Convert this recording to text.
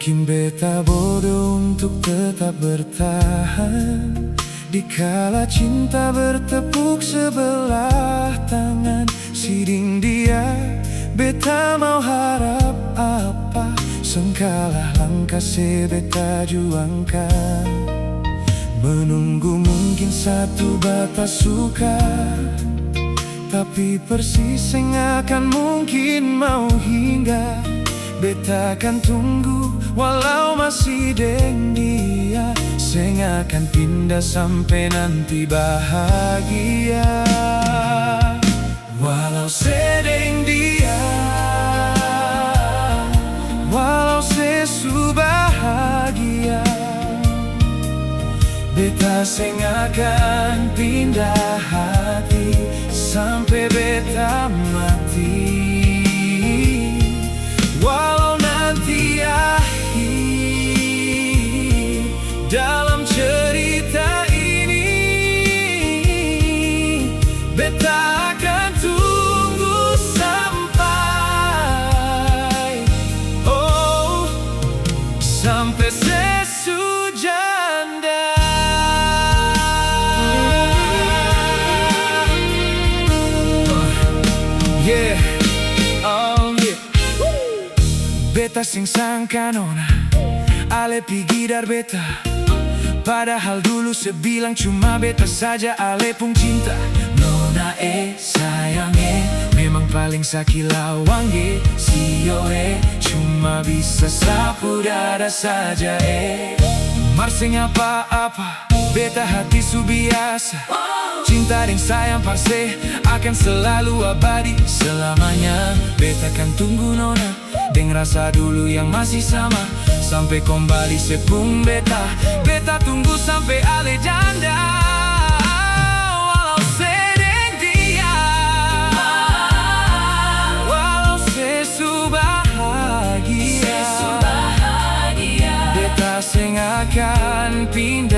Mungkin beta bodoh untuk tetap bertahan dikala cinta bertepuk sebelah tangan. Siding dia, beta mau harap apa? Sengkalah langkah beta juangkan. Menunggu mungkin satu batas suka, tapi persis yang akan mungkin mau hingga. Beta akan tunggu walau masih deng dia, seng akan pindah sampai nanti bahagia. Walau sedeng dia, walau sesu bahagia, beta seng akan pindah hati sampai beta mati. Walau nanti akhir dalam cerita ini, beta akan tunggu sampai, oh, sampai sesujanda. Yeah, oh yeah. Beta sing sangka nona ale pigi dar beta, padahal dulu sebilang cuma beta saja ale pung cinta. Nona sayang memang paling sakit lawang sio cuma bisa sapu dada saja Marsing apa-apa, beta hati su biasa. Cinta dan sayang parse akan selalu abadi selamanya. Beta akan tunggu nona deng rasa dulu yang masih sama, sampai kembali sepung beta. Beta tunggu sampai ale janda. Walau sedeng dia, walau sesu bahagia, beta seng akan pindah